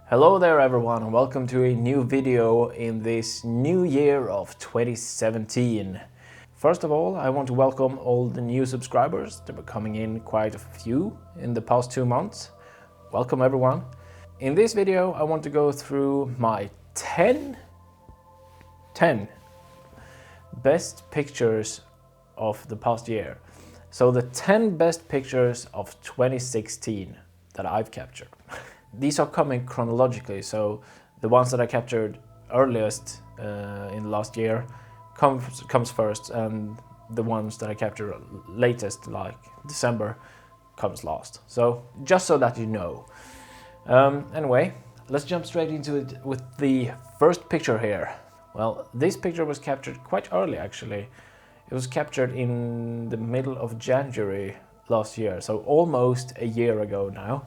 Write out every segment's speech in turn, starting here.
Hello there everyone and welcome to a new video in this new year of 2017. First of all, I want to welcome all the new subscribers. There were coming in quite a few in the past 2 months. Welcome everyone. In this video I want to go through my 10 best pictures of the past year. So the 10 best pictures of 2016 that I've captured. These are coming chronologically, so the ones that I captured earliest in the last year comes first, and the ones that I captured latest, like December, comes last. So just so that you know. Anyway, let's jump straight into it with the first picture here. Well, this picture was captured quite early actually. It was captured in the middle of January last year, so almost a year ago now.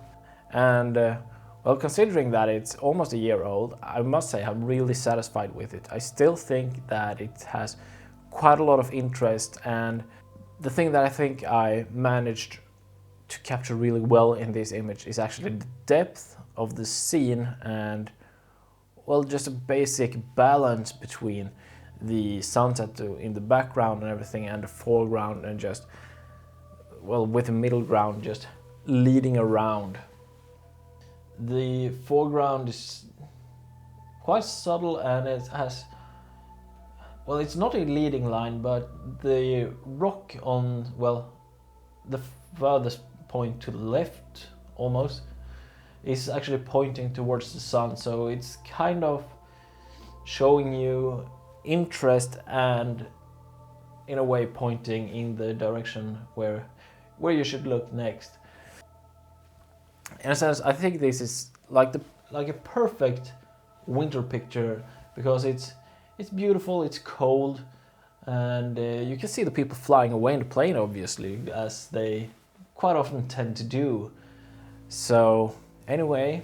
And well, considering that it's almost a year old, I must say I'm really satisfied with it. I still think that it has quite a lot of interest, and the thing that I think I managed to capture really well in this image is actually the depth of the scene and, well, just a basic balance between the sunset in the background and everything and the foreground, and just, well, with the middle ground just leading around. The foreground is quite subtle and it has, well, it's not a leading line, but the rock on, well, the furthest point to the left almost is actually pointing towards the sun, so it's kind of showing you interest and in a way pointing in the direction where you should look next. In a sense, I think this is like a perfect winter picture, because it's beautiful, it's cold, and you can see the people flying away in the plane, obviously, as they quite often tend to do. So anyway,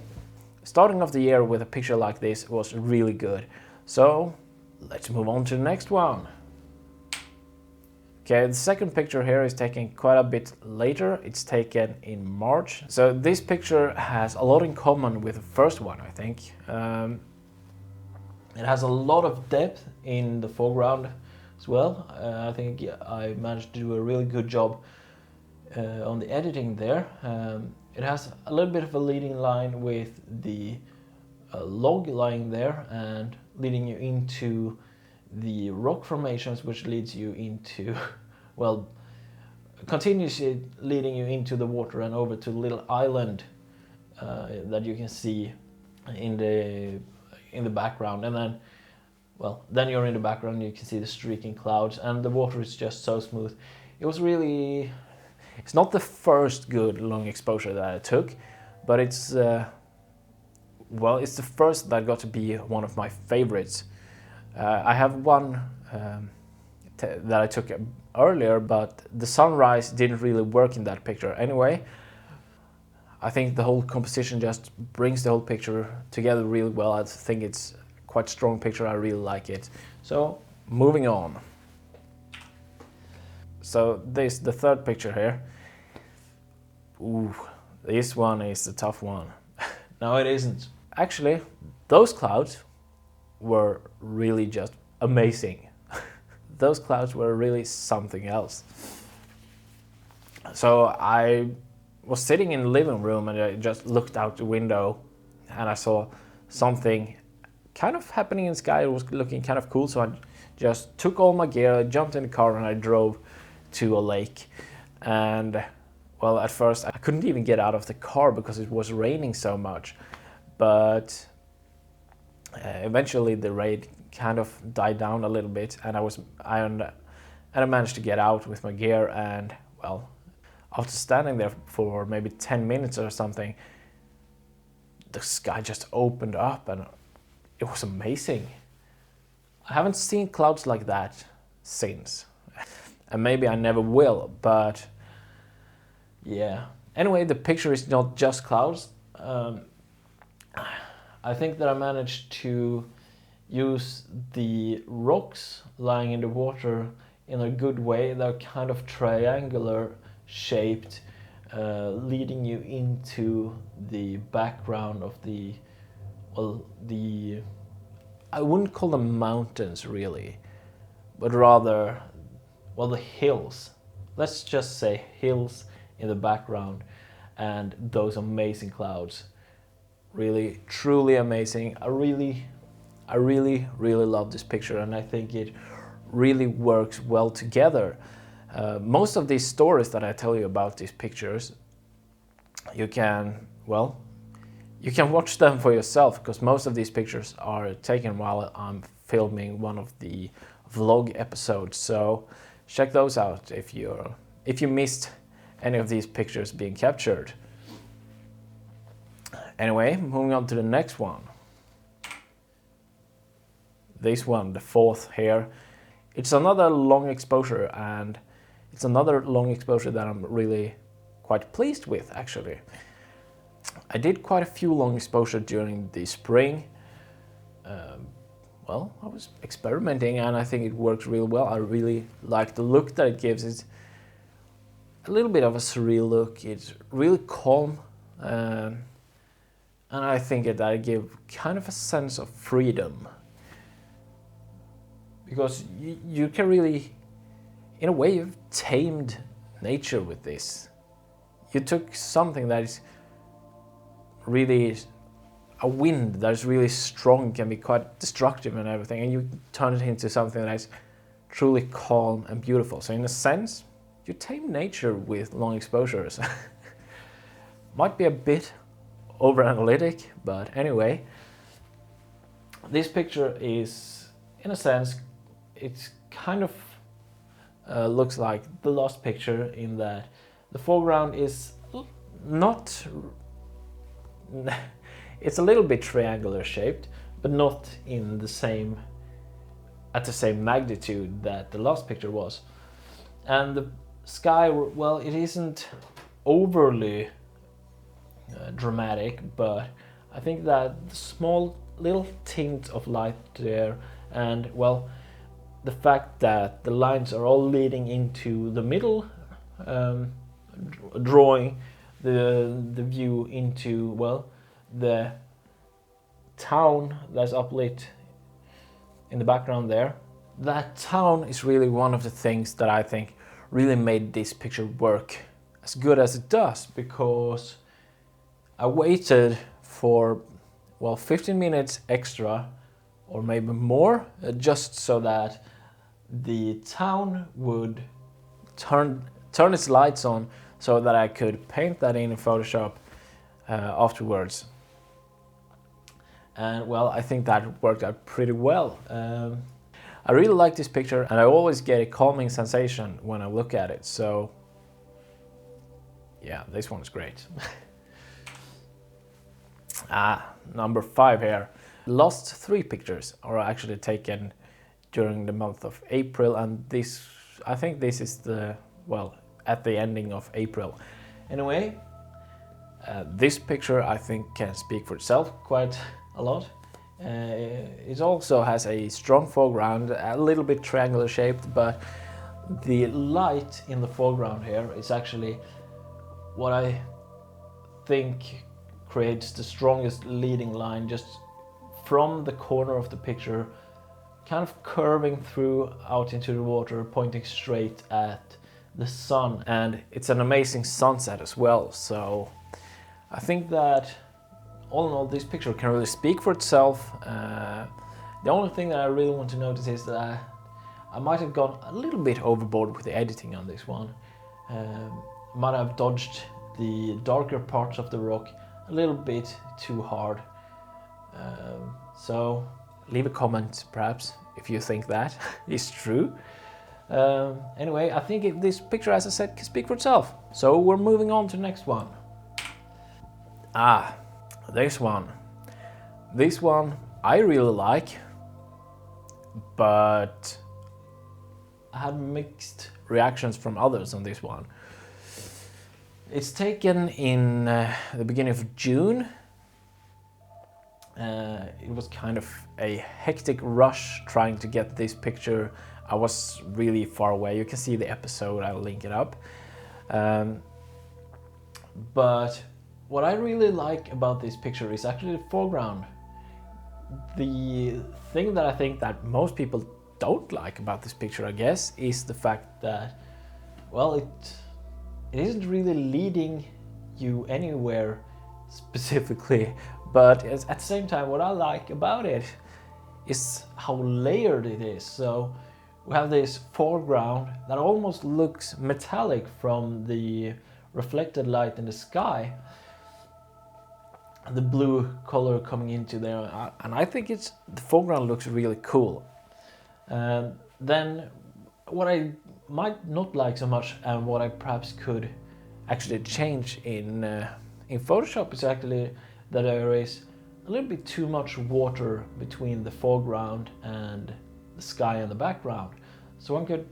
starting off the year with a picture like this was really good. So let's move on to the next one. Okay, the second picture here is taken quite a bit later. It's taken in March. So this picture has a lot in common with the first one, I think. It has a lot of depth in the foreground as well. I think I managed to do a really good job on the editing there. It has a little bit of a leading line with the log lying there and leading you into the rock formations, which leads you into, well, continuously leading you into the water and over to the little island that you can see in the background. And then, well, then you're in the background, you can see the streaking clouds, and the water is just so smooth. It was really, it's not the first good long exposure that I took, but it's well, it's the first that got to be one of my favorites. I have one that I took earlier, but the sunrise didn't really work in that picture. Anyway, I think the whole composition just brings the whole picture together really well. I think it's quite a strong picture. I really like it. So moving on. So this, the third picture here. Ooh, this one is a tough one. No, it isn't. Actually, those clouds were really just amazing. Those clouds were really something else. So I was sitting in the living room and I just looked out the window and I saw something kind of happening in the sky. It was looking kind of cool, so I just took all my gear, I jumped in the car and I drove to a lake. And well, at first I couldn't even get out of the car because it was raining so much, but eventually the rain kind of died down a little bit, and I managed to get out with my gear. And well, after standing there for maybe 10 minutes or something, the sky just opened up and it was amazing. I haven't seen clouds like that since, and maybe I never will, but yeah. Anyway, the picture is not just clouds. I think that I managed to use the rocks lying in the water in a good way. They're kind of triangular shaped, leading you into the background of the well, I wouldn't call them mountains really, but rather, well, the hills. Let's just say hills in the background and those amazing clouds. Really, truly amazing. I really love this picture, and I think it really works well together. Most of these stories that I tell you about these pictures, you can watch them for yourself, because most of these pictures are taken while I'm filming one of the vlog episodes. So check those out if you missed any of these pictures being captured. Anyway, moving on to the next one. This one, the fourth here. It's another long exposure, and it's another long exposure that I'm really quite pleased with, actually. I did quite a few long exposure during the spring. Well, I was experimenting, and I think it works really well. I really like the look that it gives. It's a little bit of a surreal look. It's really calm, and I think that I give kind of a sense of freedom, because you can really, in a way, you've tamed nature with this. You took something that is really a wind that is really strong, can be quite destructive and everything, and you turn it into something that is truly calm and beautiful. So in a sense, you tame nature with long exposures. Might be a bit over analytic, but anyway, this picture is, in a sense, it's kind of looks like the last picture, in that the foreground is not it's a little bit triangular shaped, but not in the same at the same magnitude that the last picture was. And the sky, well, it isn't overly dramatic, but I think that the small little tint of light there, and well, the fact that the lines are all leading into the middle, drawing the view into, well, the town that's uplit in the background there. That town is really one of the things that I think really made this picture work as good as it does, because I waited for, well, 15 minutes extra, or maybe more, just so that the town would turn its lights on, so that I could paint that in Photoshop afterwards. And well, I think that worked out pretty well. I really like this picture, and I always get a calming sensation when I look at it. So yeah, this one's great. Number 5 here. Last 3 pictures are actually taken during the month of April, and I think this is at the ending of April. Anyway, this picture I think can speak for itself quite a lot. It also has a strong foreground, a little bit triangular shaped, but the light in the foreground here is actually what I think creates the strongest leading line, just from the corner of the picture, kind of curving through out into the water, pointing straight at the sun. And it's an amazing sunset as well. So I think that all in all, this picture can really speak for itself. The only thing that I really want to notice is that I might have gone a little bit overboard with the editing on this one. Might have dodged the darker parts of the rock a little bit too hard. So leave a comment perhaps if you think that is true. Anyway, I think this picture, as I said, can speak for itself. So we're moving on to the next one. This one. This one I really like, but I had mixed reactions from others on this one. It's taken in the beginning of June. It was kind of a hectic rush trying to get this picture. I was really far away. You can see the episode, I'll link it up. But what I really like about this picture is actually the foreground. The thing that I think that most people don't like about this picture, I guess, is the fact that, well, it isn't really leading you anywhere specifically, but at the same time, what I like about it is how layered it is. So we have this foreground that almost looks metallic from the reflected light in the sky, the blue color coming into there, and I think the foreground looks really cool. Then what I might not like so much, and what I perhaps could actually change in Photoshop, is actually that there is a little bit too much water between the foreground and the sky in the background. So one could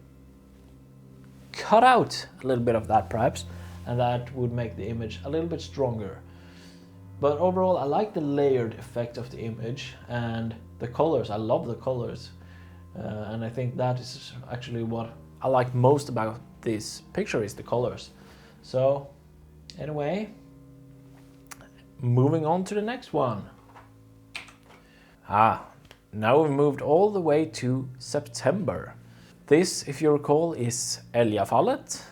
cut out a little bit of that perhaps, and that would make the image a little bit stronger. But overall, I like the layered effect of the image and the colors. I love the colors. And I think that is actually what I like most about this picture, is the colors. So anyway, moving on to the next one. Now we've moved all the way to September. This, if you recall, is Älgafallet,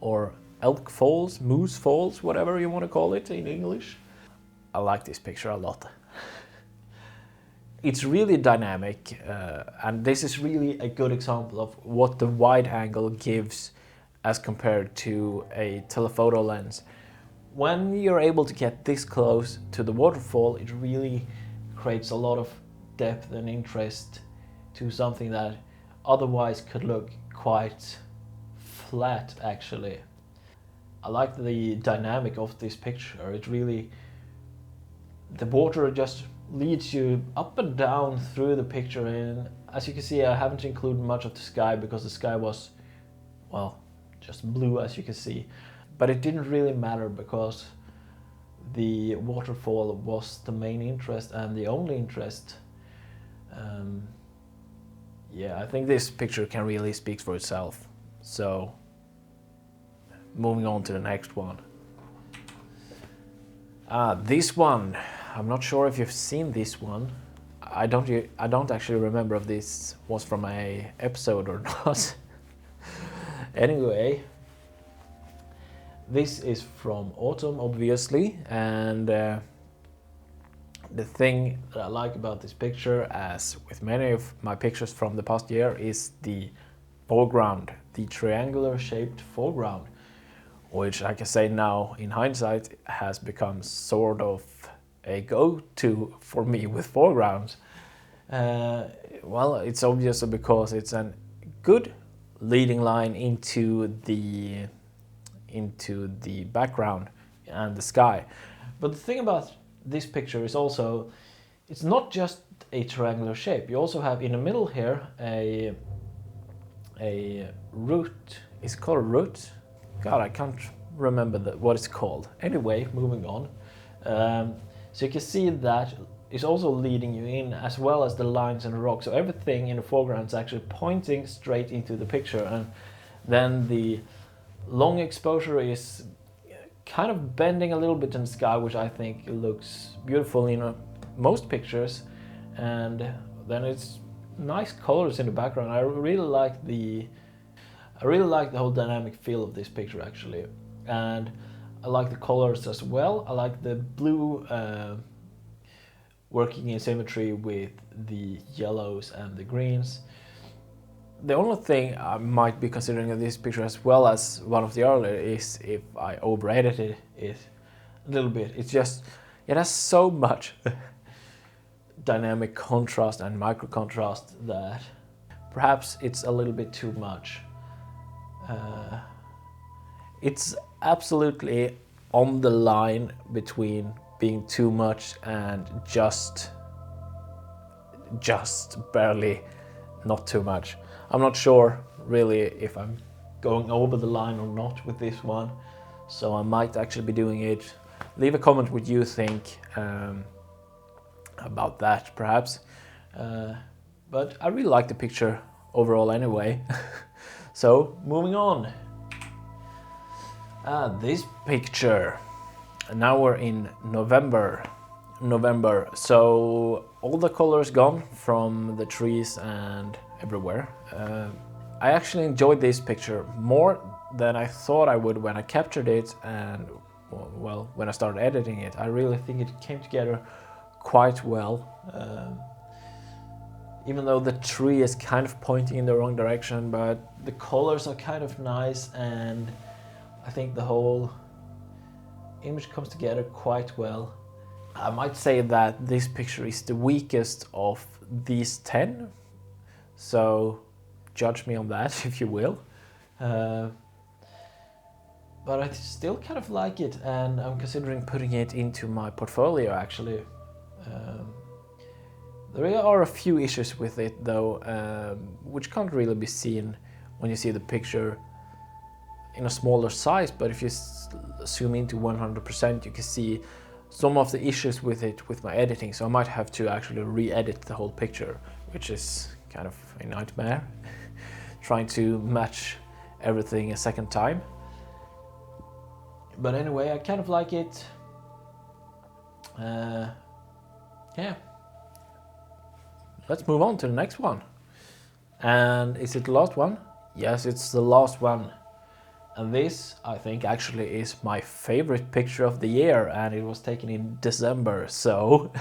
or Elk Falls, Moose Falls, whatever you want to call it in English. I like this picture a lot. It's really dynamic, and this is really a good example of what the wide angle gives as compared to a telephoto lens. When you're able to get this close to the waterfall, it really creates a lot of depth and interest to something that otherwise could look quite flat, actually. I like the dynamic of this picture. It really, the water just leads you up and down through the picture, and as you can see, I haven't included much of the sky because the sky was, well, just blue, as you can see. But it didn't really matter because the waterfall was the main interest and the only interest. Yeah, I think this picture can really speak for itself. So, moving on to the next one. This one, I'm not sure if you've seen this one. I don't actually remember if this was from a episode or not. Anyway, this is from autumn, obviously, and the thing that I like about this picture, as with many of my pictures from the past year, is the foreground, the triangular shaped foreground, which I can say now in hindsight has become sort of a go-to for me with foregrounds. Well, it's obviously because it's a good leading line into the background and the sky. But the thing about this picture is also, it's not just a triangular shape. You also have in the middle here a root. Is it called a root? God, I can't remember what it's called. Anyway, moving on. So you can see that is also leading you in, as well as the lines and the rock. So everything in the foreground is actually pointing straight into the picture, and then the long exposure is kind of bending a little bit in the sky, which I think looks beautiful in most pictures. And then it's nice colors in the background. I really like the whole dynamic feel of this picture, actually. And I like the colors as well. I like the blue working in symmetry with the yellows and the greens. The only thing I might be considering of this picture, as well as one of the earlier, is if I over-edited it a little bit. It's just, it has so much dynamic contrast and micro contrast that perhaps it's a little bit too much. It's absolutely on the line between being too much and just barely not too much. I'm not sure really if I'm going over the line or not with this one, so I might actually be doing it. Leave a comment what you think about that, perhaps. But I really like the picture overall anyway. So, moving on. This picture. Now we're in November. November, so all the color is gone from the trees and everywhere. I actually enjoyed this picture more than I thought I would when I captured it, and well, when I started editing it. I really think it came together quite well. Even though the tree is kind of pointing in the wrong direction, but the colors are kind of nice, and I think the whole image comes together quite well. I might say that this picture is the weakest of these 10, so judge me on that if you will. But I still kind of like it, and I'm considering putting it into my portfolio actually. There are a few issues with it though, which can't really be seen when you see the picture in a smaller size, but if you zoom into 100% you can see some of the issues with it with my editing, so I might have to actually re-edit the whole picture, which is kind of a nightmare trying to match everything a second time. But anyway, I kind of like it. Yeah. Let's move on to the next one. And is it the last one? Yes, it's the last one. And this, I think, actually is my favorite picture of the year, and it was taken in December, so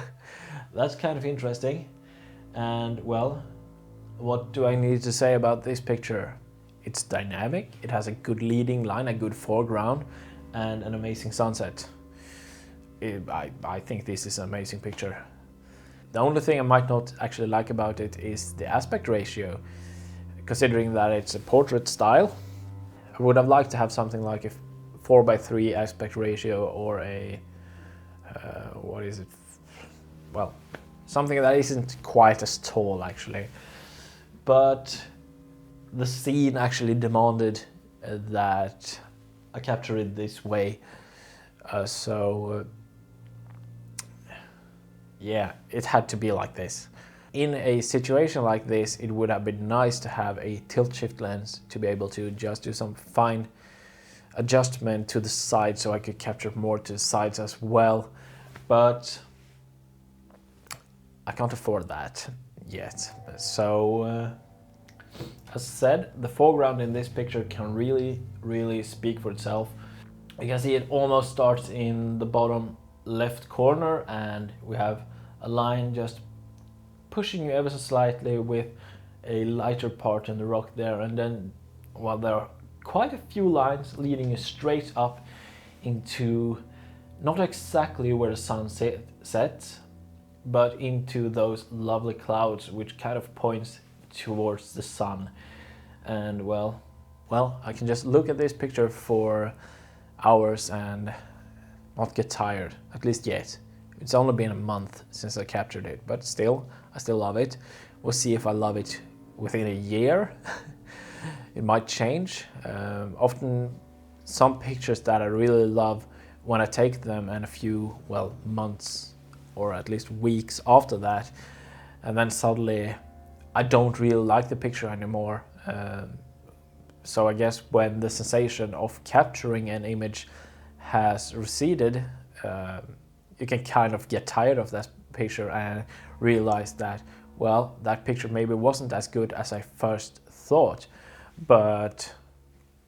that's kind of interesting. And well, what do I need to say about this picture? It's dynamic, it has a good leading line, a good foreground, and an amazing sunset. I think this is an amazing picture. The only thing I might not actually like about it is the aspect ratio, considering that it's a portrait style. I would have liked to have something like a 4:3 aspect ratio, or a what is it? Well, something that isn't quite as tall actually. But the scene actually demanded that I capture it this way. Yeah, it had to be like this. In a situation like this, it would have been nice to have a tilt shift lens to be able to just do some fine adjustment to the side, so I could capture more to the sides as well. But I can't afford that yet. So as said, the foreground in this picture can really speak for itself. You can see it almost starts in the bottom left corner, and we have a line just pushing you ever so slightly with a lighter part in the rock there, and then well, there are quite a few lines leading you straight up into not exactly where the sun sets, but into those lovely clouds which kind of points towards the sun. And well, I can just look at this picture for hours and not get tired, at least yet. It's only been a month since I captured it, but still, I still love it. We'll see if I love it within a year. It might change. Often some pictures that I really love, when I take them and a few, well, months or at least weeks after that, and then suddenly I don't really like the picture anymore. So I guess when the sensation of capturing an image has receded, you can kind of get tired of that picture and realize that, well, that picture maybe wasn't as good as I first thought. But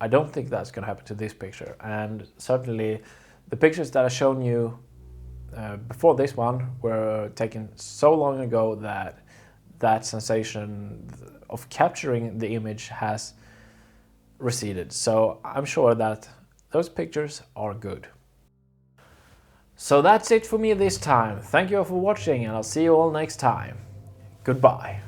I don't think that's going to happen to this picture. And certainly the pictures that I've shown you before this one were taken so long ago that that sensation of capturing the image has receded. So I'm sure that those pictures are good. So that's it for me this time. Thank you all for watching, and I'll see you all next time. Goodbye.